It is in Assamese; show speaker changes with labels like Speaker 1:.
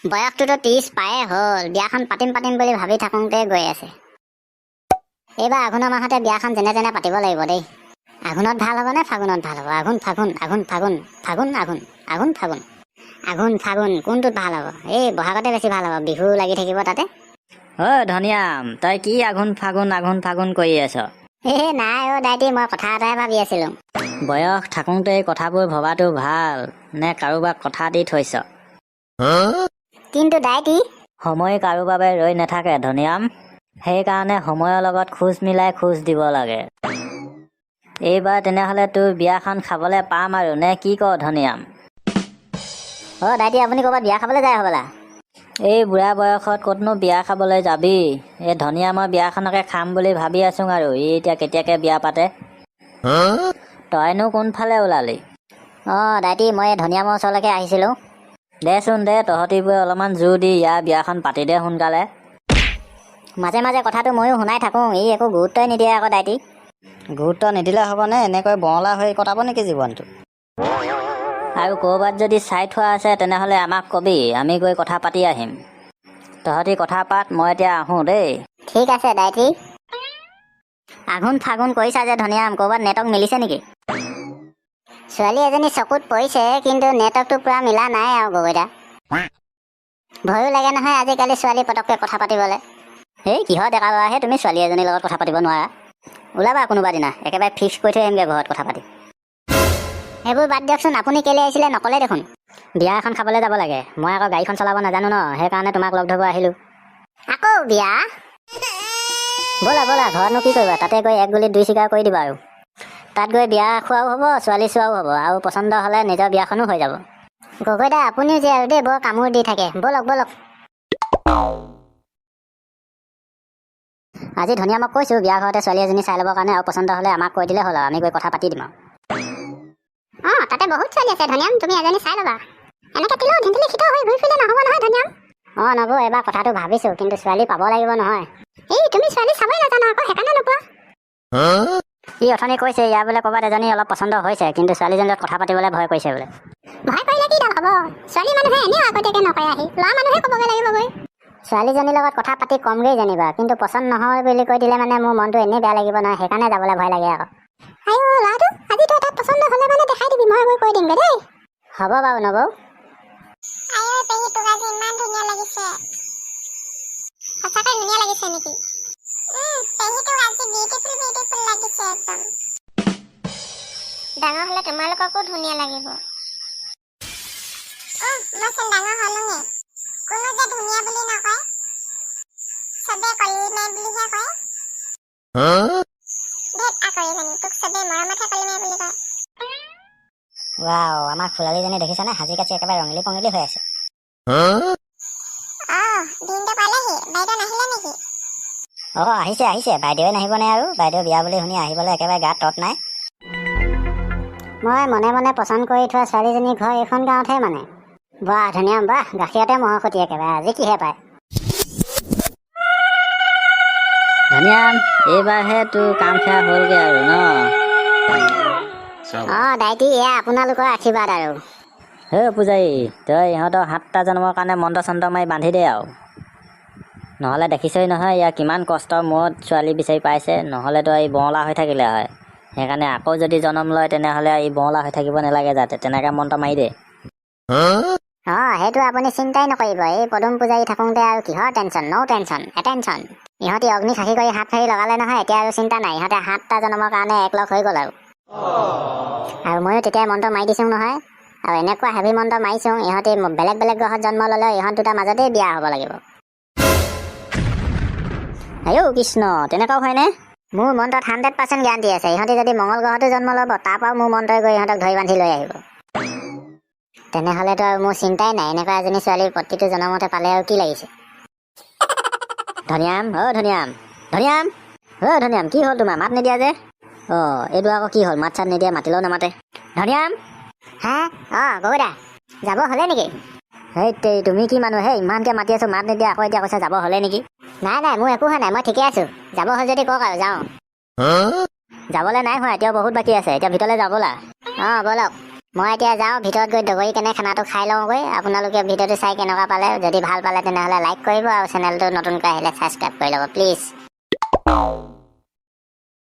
Speaker 1: বয়সটোতো 30 পায়ে হ'ল, বিয়াখন পাতিম বুলি ভাবি থাকোঁতে গৈ আছে। এইবাৰ আঘোণৰ মাহতে বিয়াখন যেনে তেনে পাতিব লাগিব দেই। আঘোণত ভাল হ'ব নে ফাগুণত ভাল হ'ব? আঘোণ কোনটোত ভাল হ'ব? এই বহাগতে বেছি ভাল হ'ব, বিহু লাগি থাকিব তাতে।
Speaker 2: ধনিয়াম, তই কি আঘোণ ফাগুণ কৰি আছ?
Speaker 1: নাই দাইটি, মই কথা এটাই ভাবি আছিলোঁ।
Speaker 2: বয়স থাকোঁতে কথাবোৰ ভবাটো ভাল নে কাৰোবাক কথা দি থৈছ?
Speaker 1: কিন্তু দাইটি,
Speaker 2: সময় কাৰো বাবে ৰৈ নাথাকে ধনিয়াম। সেইকাৰণে সময়ৰ লগত খোজ মিলাই খোজ দিব লাগে। এইবাৰ তেনেহ'লে তোৰ বিয়াখন খাবলৈ পাম আৰু নে কি ক ধনিয়াম?
Speaker 1: দাইটি, আপুনি ক'ৰবাত বিয়া খাবলৈ যায় হ'বলা?
Speaker 2: এই বুঢ়া বয়সত ক'তনো বিয়া খাবলৈ যাবি? এই ধনিয়ামৰ বিয়াখনকে খাম বুলি ভাবি আছোঁ আৰু ই এতিয়া কেতিয়াকৈ বিয়া পাতে। তইনো কোনফালে ওলালি?
Speaker 1: দাইটি, মই ধনিয়ামৰ ওচৰলৈকে আহিছিলোঁ।
Speaker 2: দেচোন দে, তহঁতিবোৰে অলপমান জোৰ দি ইয়াৰ বিয়াখন পাতি দে সোনকালে।
Speaker 1: মাজে মাজে কথাটো ময়ো শুনাই থাকোঁ, ই একো গুৰুত্বই নিদিয়ে আকৌ দাইটি।
Speaker 2: গুৰুত্ব নিদিলে হ'বনে? এনেকৈ বঙলা হৈ কটাব নেকি জীৱনটো? আৰু ক'ৰবাত যদি চাই থোৱা আছে তেনেহ'লে আমাক কবি, আমি গৈ কথা পাতি আহিম। তহঁতি কথা পাত, মই এতিয়া আহোঁ দেই।
Speaker 1: ঠিক আছে দাইটি। আঘোণ ফাগুণ কৰিছা যে ধনিয়াম, ক'ৰবাত নেটৱৰ্ক মিলিছে নেকি? ছোৱালী এজনী চকুত পৰিছে, কিন্তু নেটৱৰ্কটো পূৰা মিলা নাই আৰু গগৈদা। ভয়ো লাগে নহয় আজিকালি ছোৱালী পটককৈ কথা পাতিবলৈ। কিহৰ ডেকা ল'ৰাহে তুমি ছোৱালী এজনীৰ লগত কথা পাতিব নোৱাৰা? ওলাবা কোনোবা দিনা, একেবাৰে ফিক্স কৰি থৈ আহিমগৈ ঘৰত কথা পাতি। সেইবোৰ বাদ দিয়কচোন, আপুনি কেলৈ আহিছিলে নক'লে দেখোন। বিয়া এখন খাবলৈ যাব লাগে, মই আকৌ গাড়ীখন চলাব নাজানো ন, সেইকাৰণে তোমাক লগ ধৰিব আহিলোঁ। আকৌ বিয়া? ব'লা ঘৰতনো কি কৰিবা, তাতে গৈ এক গুলিত 2 চিকাৰ কৰি দিবা আৰু। তাত গৈ বিয়া খোৱাও হ'ব, ছোৱালী চোৱাও হ'ব, আৰু পচন্দ হ'লে নিজৰ বিয়াখনো হৈ যাব। গগৈদা, আপুনিও যে আৰু দেই বৰ কামোৰ দি থাকে। ব'লক। আজি ধনিয়ামক কৈছোঁ বিয়া ঘৰতে ছোৱালী এজনী চাই ল'বৰ কাৰণে, আৰু পচন্দ হ'লে আমাক কৈ দিলে হ'ল আৰু আমি গৈ কথা পাতি দিম আৰু। তাতে বহুত ছোৱালী আছে ধনিয়াম, তুমি এজনী চাই ল'বা। এনেকৈ তিলো ধিন্দিলি খিত হৈ ঘূৰি ফুৰিলে নহ'ব নহয় ধনিয়াম। নবৌ, এবাৰ কথাটো ভাবিছোঁ, কিন্তু ছোৱালী পাব লাগিব নহয়। তুমি ছোৱালী চাবই নাজানা আকৌ, সেইকাৰণে নোপোৱা। সি অথনি কৈছে ইয়াৰ বোলে ক'ৰবাত এজনী অলপ পচন্দ হৈছে, কিন্তু ছোৱালীজনীৰ লগত কথা পাতিবলৈ ভয় কৰিছে বোলে। ভয় কৰিলে কি ডাল হ'ব? ছোৱালী মানুহে এনেও আগতীয়াকৈ নকয় আহি, ল'ৰা মানুহে ক'বগৈ লাগিবগৈ। ছোৱালীজনীৰ লগত কথা পাতি কমগৈ জানিবা, কিন্তু পচন্দ নহয় বুলি কৈ দিলে মানে মোৰ মনটো এনেই বেয়া লাগিব নহয়, সেইকাৰণে যাবলৈ ভয় লাগে আকৌ। ল'ৰাটো আজি তই তাত পচন্দ হ'লে মানে দেখাই দিবি, মই কৈ দিমগৈ দেই। হ'ব বাৰু নবৌ। পেহী, তোক আজি ইমান ধুনীয়া লাগিছে। সঁচাকৈ ধুনীয়া লাগিছে নেকি? পেহী, তোক আজি বিউটিফুল লাগিছে একদম। ডাঙৰ হ'লে তোমালোককো ধুনীয়া লাগিব। মইচোন ডাঙৰ হ'লোঙে, কোনো যে ধুনীয়া বুলি নকয়, চবে কলিমে বুলিহে কয়। ধেত আকৰিজনী, তোক চবে মৰমতহে কলিমে বুলি কয়। আমাৰ ফুলালীজনী দেখিছানে? সাজি কাচি একেবাৰে ৰঙিলি পঙিলি হৈ আছে। দিনটো পালেহি, বাইদেউ নাহিলে নেকি? আহিছে, বাইদেৱে নাহিবনে আৰু? বাইদেউ বিয়া বুলি শুনি আহিবলৈ একেবাৰে গাত তত নাই। মই মনে মনে পচন্দ কৰি থোৱা ছোৱালীজনীৰ ঘৰ এইখন গাঁৱতহে মানে। বাহ ধুনীয়া, বাহ গাখীৰতে মহৰ খুটি একেবাৰে, আজি কিহে পায়?
Speaker 2: ধনিয়াম, এইবাৰহে তোৰ কাম ফেৰা হ'লগৈ আৰু ন?
Speaker 1: দাইটি, এয়া আপোনালোকৰ আশীৰ্বাদ আৰু।
Speaker 2: পূজাৰী, তই ইহঁতৰ 7টা জন্মৰ কাৰণে মন্ত্ৰ চন্ত্ৰ মাৰি বান্ধি দে আৰু। নহ'লে দেখিছই নহয় ইয়াৰ কিমান কষ্টৰ মূৰত ছোৱালী বিচাৰি পাইছে, নহ'লেতো এই বঙলা হৈ থাকিলে হয়। সেইকাৰণে আকৌ যদি জন্ম লয় তেনেহ'লে এই বঙলা হৈ থাকিব নালাগে, যাতে তেনেকৈ মন্ত্ৰ মাৰি দে।
Speaker 1: সেইটো আপুনি চিন্তাই নকৰিব। এই পদুম পূজাৰী থাকোঁতে আৰু কিহৰ টেনশ্যন? ন' টেনশ্যন, এটেনশ্যন। ইহঁতি অগ্নি সাক্ষী কৰি হাত ফাৰি লগালে নহয়, এতিয়া আৰু চিন্তা নাই। ইহঁতে 7টা জন্মৰ কাৰণে একলগ হৈ গ'ল আৰু ময়ো তেতিয়াই মন্ত্ৰ মাৰি দিছোঁ নহয়, আৰু এনেকুৱা হেভি মন্ত্ৰ মাৰিছোঁ, ইহঁতি বেলেগ বেলেগ গ্ৰহত জন্ম ল'লেও ইহঁত দুটাৰ মাজতেই বিয়া হ'ব লাগিব। কৃষ্ণ, তেনেকুৱাও হয়নে? মোৰ মন্ত্ৰত 100% গেৰাণ্টি আছে। ইহঁতি যদি মংগল গ্ৰহতো জন্ম ল'ব, তাৰপৰাও মোৰ মন্ত্ৰই গৈ ইহঁতক ধৰি বান্ধি লৈ আহিব। তেনেহ'লেতো আৰু মোৰ চিন্তাই নাই। এনেকুৱা এজনী ছোৱালী প্ৰতিটো জন্মতে পালে আৰু কি লাগিছে? ধনিয়াম, ধনিয়াম, কি হ'ল তোমাৰ? মাত নিদিয়া যে? এইটো আকৌ কি হ'ল? মাত চাত নিদিয়া, মাতিলেও নামাতে। ধনিয়াম, গগৈদা, যাব হ'লে নেকি? তুমি কি মানুহ ইমানকৈ মাতি আছোঁ, মাত নিদিয়া, আকৌ এতিয়া কৈছা যাব হ'লে নেকি? নাই, মোৰ একো হোৱা নাই, মই ঠিকে আছোঁ। যাব হ'ল যদি কওক আৰু যাওঁ। যাবলৈ নাই হোৱা, এতিয়াও বহুত বাকী আছে। এতিয়া ভিতৰলৈ যাওঁ ব'লা। ব'লক। মই এতিয়া যাওঁ ভিতৰত গৈ দগৰি কেনে খানাটো খাই লওঁগৈ। আপোনালোকে ভিডিঅ'টো চাই কেনেকুৱা পালে, যদি ভাল পালে তেনেহ'লে লাইক কৰিব আৰু চেনেলটো নতুনকৈ আহিলে ছাবস্ক্ৰাইব কৰি ল'ব প্লিজ।